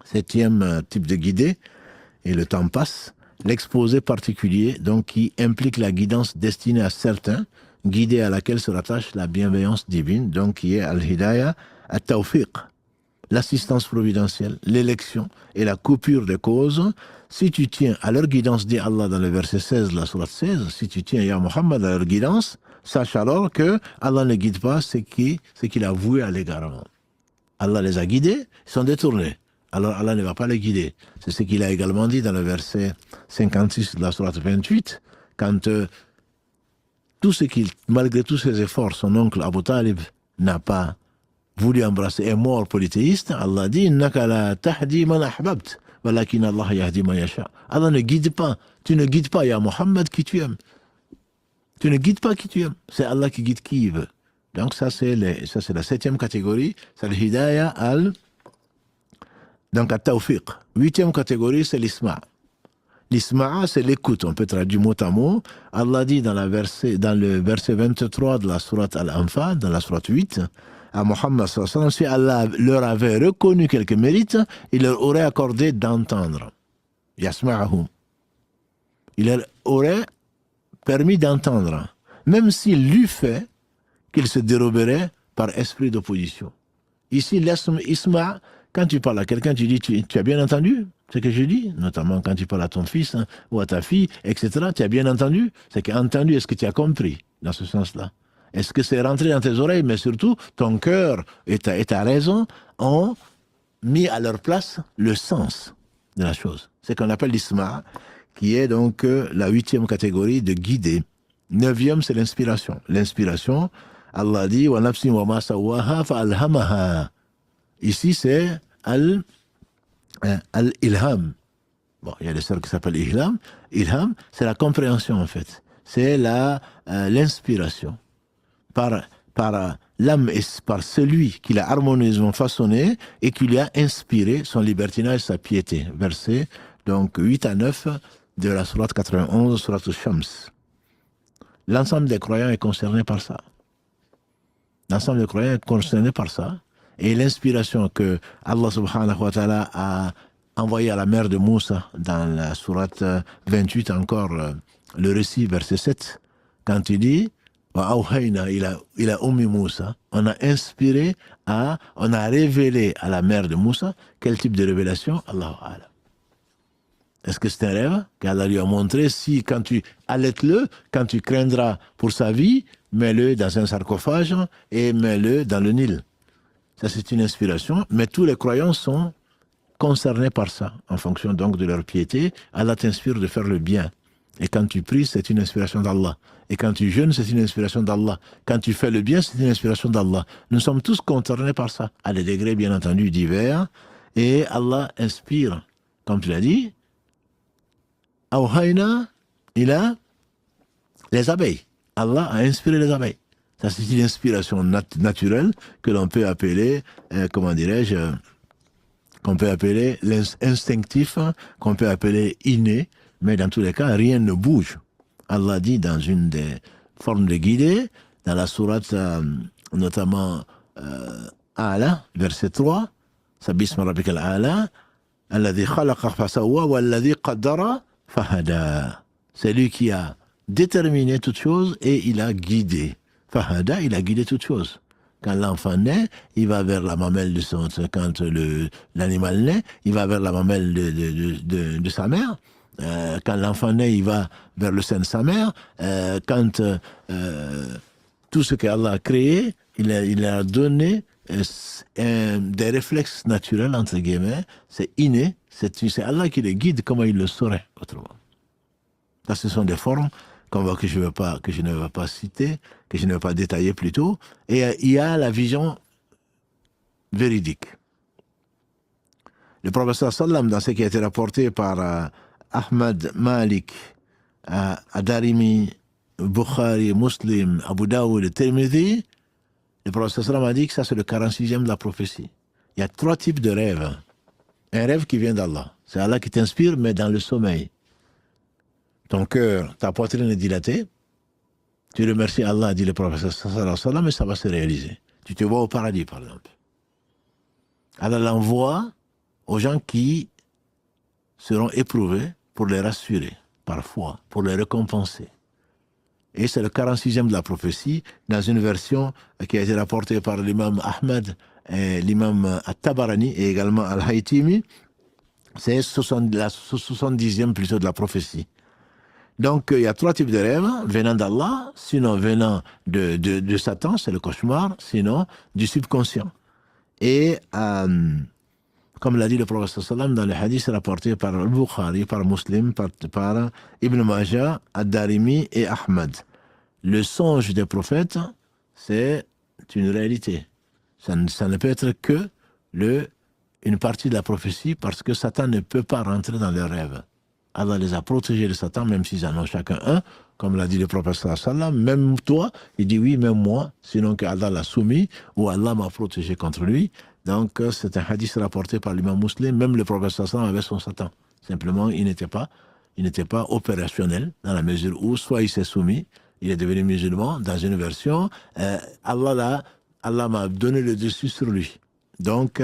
Septième type de guidée, et le temps passe, l'exposé particulier, donc qui implique la guidance destinée à certains, guidée à laquelle se rattache la bienveillance divine, donc qui est al-hidayah, at-tawfiq, l'assistance providentielle, l'élection et la coupure des causes. Si tu tiens à leur guidance, dit Allah dans le verset 16 de la sourate 16, si tu tiens, ya Muhammad, à leur guidance, sache alors que Allah ne guide pas ce qu'il a voué à l'égarement. Allah les a guidés, ils sont détournés. Alors Allah ne va pas les guider. C'est ce qu'il a également dit dans le verset 56 de la sourate 28, quand malgré tous ses efforts, son oncle Abu Talib n'a pas voulu embrasser, est mort polythéiste. Allah dit Innaka la tahdi man ahbabt, walakin Allah yahdi man yasha. Allah ne guide pas. Tu ne guides pas, ya Muhammad, qui tu aimes. Tu ne guides pas qui tu aimes. C'est Allah qui guide qui il veut. Donc ça c'est la septième catégorie, c'est le hidayah donc à tawfiq. Huitième catégorie, c'est l'isma'. L'isma', c'est l'écoute, on peut traduire mot à mot. Allah dit dans le verset 23 de la sourate Al-Anfal, dans la sourate 8, à Muhammad sallallahu alayhi wa sallam, si Allah leur avait reconnu quelques mérites, il leur aurait accordé d'entendre. Yasma'ahum. Il leur aurait permis d'entendre, même s'il l'eût fait, qu'il se déroberait par esprit d'opposition. Ici, l'isma', quand tu parles à quelqu'un, tu dis, tu as bien entendu ce que je dis, notamment quand tu parles à ton fils ou à ta fille, etc. Tu as bien entendu? C'est qu'entendu, est-ce que tu as compris dans ce sens-là? Est-ce que c'est rentré dans tes oreilles? Mais surtout, ton cœur et ta raison ont mis à leur place le sens de la chose. C'est qu'on appelle l'isma', qui est donc la huitième catégorie de guider. Neuvième, c'est l'inspiration. L'inspiration, Allah dit wa nafsin wa ma sawaha fa alhamaha. Ici, c'est al-ilham. Bon, il y a des sœurs qui s'appellent ilham. Ilham, c'est la compréhension, en fait. C'est l'inspiration. Par l'âme et par celui qui l'a harmonieusement façonné et qui lui a inspiré son libertinage et sa piété. Versets donc 8 à 9 de la sourate 91, sourate Shams. L'ensemble des croyants est concerné par ça. L'ensemble des croyants est concerné par ça. Et l'inspiration que Allah subhanahu wa ta'ala a envoyée à la mère de Moussa dans la sourate 28 encore, le récit, verset 7, quand il dit wa awhayna ila ummi Moussa, on a inspiré, on a révélé à la mère de Moussa. Quel type de révélation? Allahu a'lam. Est-ce que c'est un rêve qu'Allah lui a montré? Si, quand tu allaites-le, quand tu craindras pour sa vie, mets-le dans un sarcophage et mets-le dans le Nil. Ça, c'est une inspiration, mais tous les croyants sont concernés par ça, en fonction donc de leur piété. Allah t'inspire de faire le bien. Et quand tu pries, c'est une inspiration d'Allah. Et quand tu jeûnes, c'est une inspiration d'Allah. Quand tu fais le bien, c'est une inspiration d'Allah. Nous sommes tous concernés par ça, à des degrés bien entendu divers. Et Allah inspire, comme tu l'as dit, Awhayna, les abeilles. Allah a inspiré les abeilles. Ça, c'est une inspiration naturelle que l'on peut appeler, qu'on peut appeler instinctif, qu'on peut appeler inné, mais dans tous les cas, rien ne bouge. Allah dit dans une des formes de guidée, dans la sourate, notamment A'la, verset 3, Sabisma rabbika al-a'la, alladhi khalaqa fasawwa walladhi qaddara fahada. C'est lui qui a déterminé toutes choses et il a guidé. Fahada, il a guidé toutes choses. Quand l'enfant naît, il va vers la mamelle de son... Quand l'animal naît, il va vers la mamelle de sa mère. Quand l'enfant naît, il va vers le sein de sa mère. Quand tout ce qu'Allah a créé, il a donné des réflexes naturels, entre guillemets. C'est inné. C'est Allah qui les guide, comment il le saurait autrement. Là, ce sont des formes que je ne vais pas citer, que je ne vais pas détailler plutôt. Et il y a la vision véridique. Le professeur Sallam, dans ce qui a été rapporté par Ahmad Malik, Adarimi, Bukhari, Muslim, Abu Daoud et Tirmidhi, le professeur Sallam a dit que ça c'est le 46e de la prophétie. Il y a 3 types de rêves. Un rêve qui vient d'Allah. C'est Allah qui t'inspire, mais dans le sommeil. Ton cœur, ta poitrine est dilatée. Tu remercies Allah, dit le professeur sallallahu alayhi wa sallam, et ça va se réaliser. Tu te vois au paradis, par exemple. Allah l'envoie aux gens qui seront éprouvés pour les rassurer, parfois, pour les récompenser. Et c'est le 46e de la prophétie, dans une version qui a été rapportée par l'imam Ahmed, l'imam At-Tabarani et également Al-Haytimi. C'est la 70e plutôt de la prophétie. Donc, il y a 3 types de rêves, venant d'Allah, sinon venant de Satan, c'est le cauchemar, sinon du subconscient. Et comme l'a dit le prophète sallam dans le hadith rapporté par Al-Bukhari, par Muslim, par Ibn Majah, Ad-Darimi et Ahmad. Le songe des prophètes, c'est une réalité. Ça ne peut être que une partie de la prophétie parce que Satan ne peut pas rentrer dans leurs rêves. Allah les a protégés de Satan, même s'ils en ont chacun un, comme l'a dit le prophète sallam, même toi, il dit oui, même moi, sinon que Allah l'a soumis, ou Allah m'a protégé contre lui. Donc c'est un hadith rapporté par l'imam Muslim, même le prophète sallam avait son Satan. Simplement, il n'était pas opérationnel, dans la mesure où soit il s'est soumis, il est devenu musulman, dans une version, Allah m'a donné le dessus sur lui. Donc,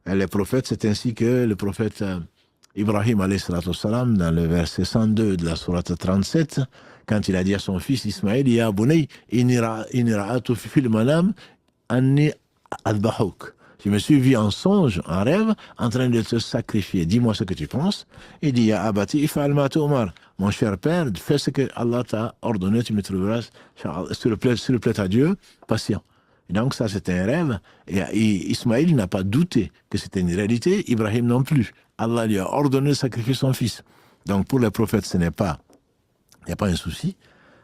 les prophètes, c'est ainsi que le prophète Ibrahim, alayhi salatu wassalam, dans le verset 102 de la sourate 37, quand il a dit à son fils Ismaël, Ya bunay, inni ra'atu fil manam, anni adbahouk. Je me suis vu en songe, en rêve, en train de te sacrifier. Dis-moi ce que tu penses. Il dit, Ya abati, ifa'al ma tu'mar. Mon cher père, fais ce que Allah t'a ordonné, tu me trouveras, s'il le plaît à Dieu, patient. Et donc ça, c'était un rêve. Et Ismaïl n'a pas douté que c'était une réalité, Ibrahim non plus. Allah lui a ordonné de sacrifier son fils. Donc pour les prophètes, il n'y a pas un souci.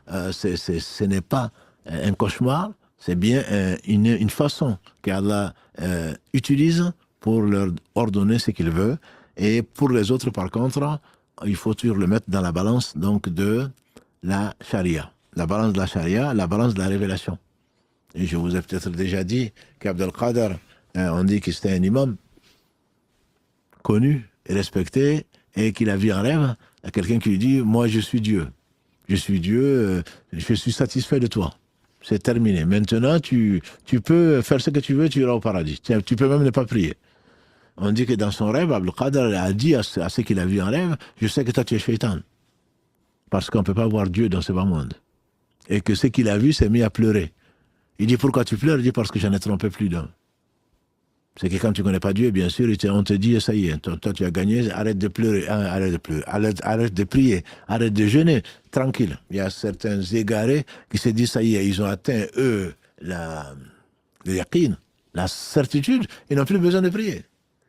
Ce n'est pas un cauchemar, c'est bien une façon qu'Allah utilise pour leur ordonner ce qu'il veut. Et pour les autres, par contre, il faut toujours le mettre dans la balance donc, de la charia. La balance de la charia, la balance de la révélation. Et je vous ai peut-être déjà dit qu'Abdel Qadir, on dit que c'était un imam connu et respecté, et qu'il a vu en rêve à quelqu'un qui lui dit « Moi, je suis Dieu. Je suis Dieu, je suis satisfait de toi. C'est terminé. Maintenant, tu peux faire ce que tu veux, tu iras au paradis. Tu peux même ne pas prier. » On dit que dans son rêve, Abdel Qadir a dit à ce qu'il a vu en rêve « Je sais que toi, tu es shaitan. Parce qu'on ne peut pas voir Dieu dans ce bas monde. » Et que ce qu'il a vu s'est mis à pleurer. Il dit, pourquoi tu pleures? Il dit, parce que j'en ai trompé plus d'un. C'est que quand tu ne connais pas Dieu, bien sûr, on te dit, ça y est, toi tu as gagné, arrête de pleurer, arrête de prier, arrête de jeûner, tranquille. Il y a certains égarés qui se disent, ça y est, ils ont atteint, eux, le yaqin, la certitude, ils n'ont plus besoin de prier.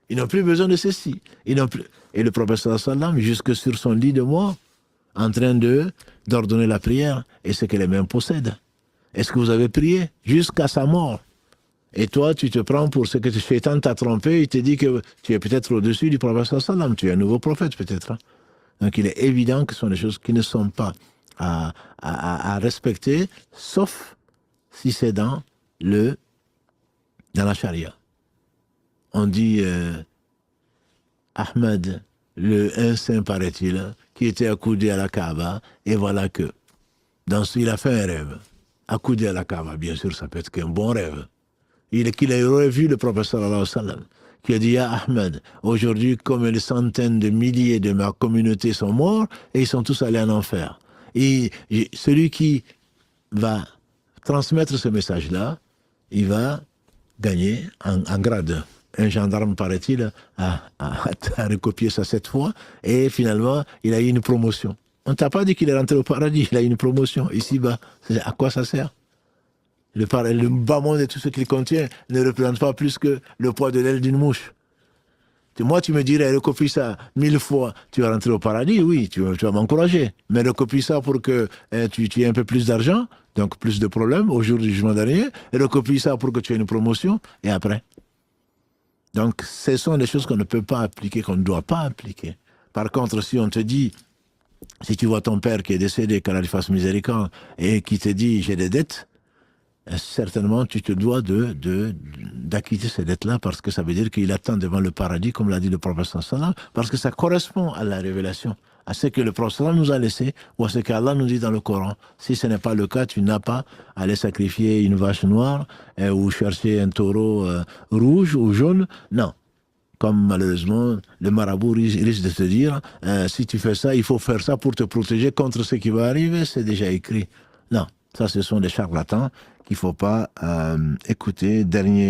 Ils n'ont plus besoin de ceci. Et le prophète sallam, jusque sur son lit de mort, en train d'ordonner la prière, et ce que les mains possèdent. Est-ce que vous avez prié jusqu'à sa mort? Et toi, tu te prends pour ce que le shaitan t'a trompé, il te dit que tu es peut-être au-dessus du prophète sallam, tu es un nouveau prophète peut-être. Hein? Donc il est évident que ce sont des choses qui ne sont pas à respecter, sauf si c'est dans la charia. On dit Ahmed, un saint paraît-il, qui était accoudé à la Kaaba, et voilà que il a fait un rêve. Accoudé à la Kaaba, bien sûr, ça peut être qu'un bon rêve. Qu'il a revu le prophète sallallahu alayhi wa sallam, qui a dit, Ya Ahmed, aujourd'hui, comme des centaines de milliers de ma communauté sont morts, et ils sont tous allés en enfer. Et celui qui va transmettre ce message-là, il va gagner en grade. Un gendarme, paraît-il, a recopié ça 7 fois, et finalement, il a eu une promotion. On ne t'a pas dit qu'il est rentré au paradis, il a eu une promotion ici-bas. À quoi ça sert? Le bas monde et tout ce qu'il contient ne représente pas plus que le poids de l'aile d'une mouche. Moi, tu me dirais, recopie ça 1000 fois, tu vas rentrer au paradis, oui, tu vas m'encourager. Mais recopie ça pour que tu aies un peu plus d'argent, donc plus de problèmes au jour du jugement dernier, et recopie ça pour que tu aies une promotion, et après. Donc, ce sont des choses qu'on ne peut pas appliquer, qu'on ne doit pas appliquer. Par contre, si on te dit, si tu vois ton père qui est décédé, qu'Allah lui fasse miséricorde, et qui te dit, j'ai des dettes, certainement tu te dois d'acquitter ces dettes-là, parce que ça veut dire qu'il attend devant le paradis, comme l'a dit le prophète sallallahu, parce que ça correspond à la révélation, à ce que le prophète sallallahu nous a laissé, ou à ce qu'Allah nous dit dans le Coran. Si ce n'est pas le cas, tu n'as pas à aller sacrifier une vache noire, ou chercher un taureau rouge ou jaune. Non. comme malheureusement le marabout risque de te dire, si tu fais ça, il faut faire ça pour te protéger contre ce qui va arriver, c'est déjà écrit. Non, ça ce sont des charlatans qu'il ne faut pas écouter. Dernier